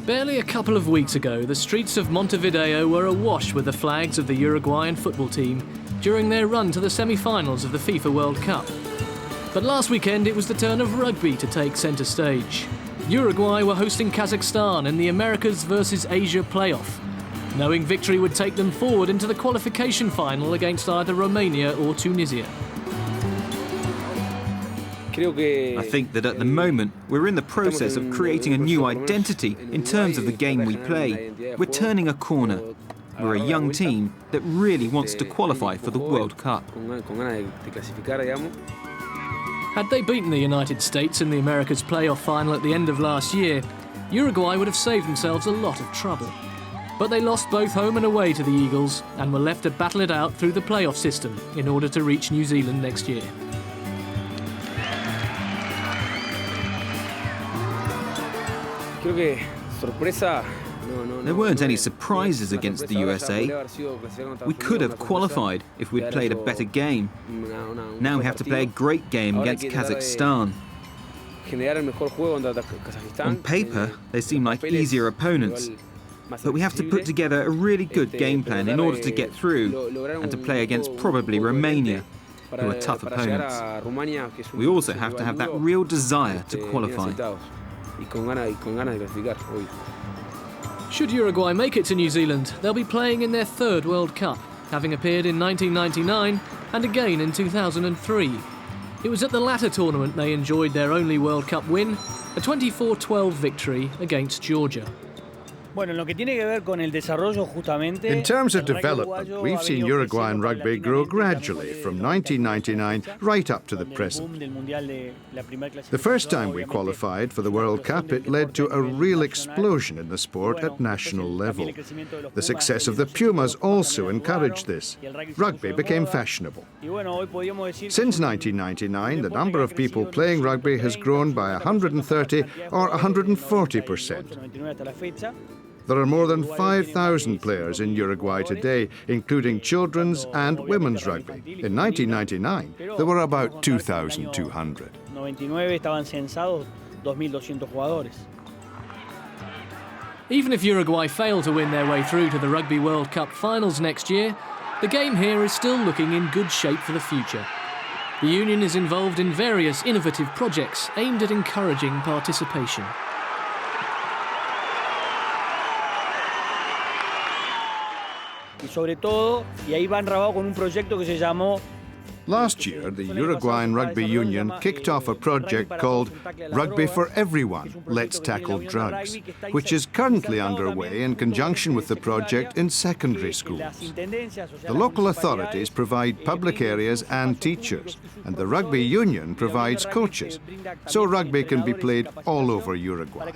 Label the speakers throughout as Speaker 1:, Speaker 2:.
Speaker 1: Barely a couple of weeks ago, the streets of Montevideo were awash with the flags of the Uruguayan football team during their run to the semi-finals of the FIFA World Cup. But last weekend it was the turn of rugby to take centre stage. Uruguay were hosting Kazakhstan in the Americas versus Asia playoff, knowing victory would take them forward into the qualification final against either Romania or Tunisia.
Speaker 2: I think that at the moment we're in the process of creating a new identity in terms of the game we play. We're turning a corner. We're a young team that really wants to qualify for the World Cup.
Speaker 1: Had they beaten the United States in the Americas playoff final at the end of last year, Uruguay would have saved themselves a lot of trouble. But they lost both home and away to the Eagles and were left to battle it out through the playoff system in order to reach New Zealand next year.
Speaker 2: There weren't any surprises against the USA. We could have qualified if we'd played a better game. Now we have to play a great game against Kazakhstan. On paper, they seem like easier opponents, but we have to put together a really good game plan in order to get through and to play against probably Romania, who are tough opponents. We also have to have that real desire to qualify.
Speaker 1: Should Uruguay make it to New Zealand, they'll be playing in their third World Cup, having appeared in 1999 and again in 2003. It was at the latter tournament they enjoyed their only World Cup win, a 24-12 victory against Georgia.
Speaker 3: In terms of development, we've seen Uruguayan rugby grow gradually from 1999 right up to the present. The first time we qualified for the World Cup, it led to a real explosion in the sport at national level. The success of the Pumas also encouraged this. Rugby became fashionable. Since 1999, the number of people playing rugby has grown by 130 or 140%. There are more than 5,000 players in Uruguay today, including children's and women's rugby. In 1999, there were about 2,200.
Speaker 1: Even if Uruguay fail to win their way through to the Rugby World Cup finals next year, the game here is still looking in good shape for the future. The Union is involved in various innovative projects aimed at encouraging participation.
Speaker 3: Last year, the Uruguayan Rugby Union kicked off a project called Rugby for Everyone, Let's Tackle Drugs, which is currently underway in conjunction with the project in secondary schools. The local authorities provide public areas and teachers, and the Rugby Union provides coaches, so rugby can be played all over Uruguay.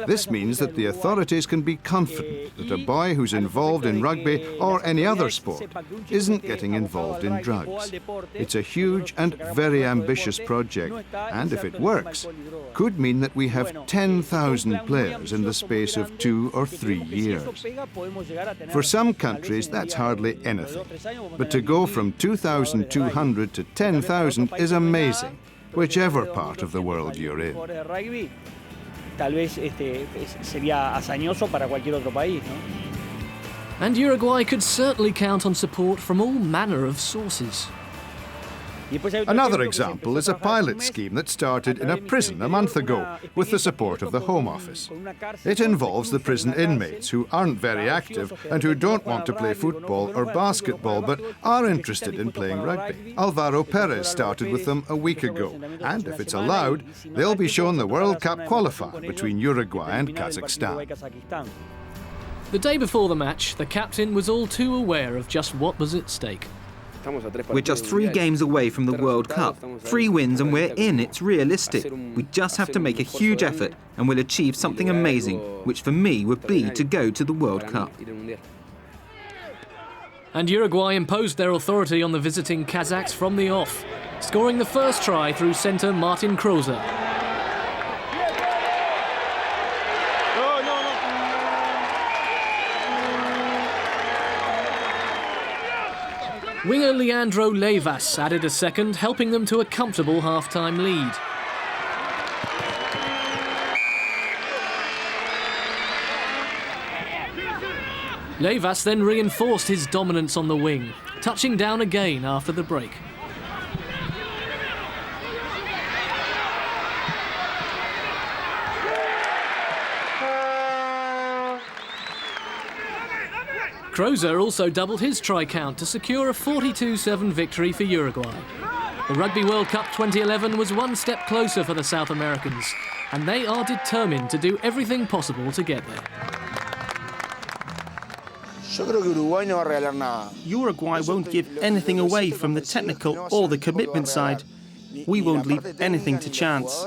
Speaker 3: This means that the authorities can be confident that a boy who's involved in rugby or any other sport isn't getting involved in drugs. It's a huge and very ambitious project, and if it works, could mean that we have 10,000 players in the space of 2 or 3 years. For some countries, that's hardly anything, but to go from 2,200 to 10,000 is amazing, whichever part of the world you're in.
Speaker 1: And Uruguay could certainly count on support from all manner of sources.
Speaker 3: Another example is a pilot scheme that started in a prison a month ago with the support of the Home Office. It involves the prison inmates who aren't very active and who don't want to play football or basketball but are interested in playing rugby. Alvaro Perez started with them a week ago, and if it's allowed, they'll be shown the World Cup qualifier between Uruguay and Kazakhstan.
Speaker 1: The day before the match, the captain was all too aware of just what was at stake.
Speaker 2: We're just 3 games away from the World Cup. 3 wins and we're in. It's realistic. We just have to make a huge effort and we'll achieve something amazing, which for me would be to go to the World Cup.
Speaker 1: And Uruguay imposed their authority on the visiting Kazakhs from the off, scoring the first try through centre Martin Kreuzer. Winger Leandro Levas added a second, helping them to a comfortable half-time lead. Leyvas then reinforced his dominance on the wing, touching down again after the break. Krozer also doubled his try count to secure a 42-7 victory for Uruguay. The Rugby World Cup 2011 was one step closer for the South Americans, and they are determined to do everything possible to get there.
Speaker 4: Uruguay won't give anything away from the technical or the commitment side. We won't leave anything to chance.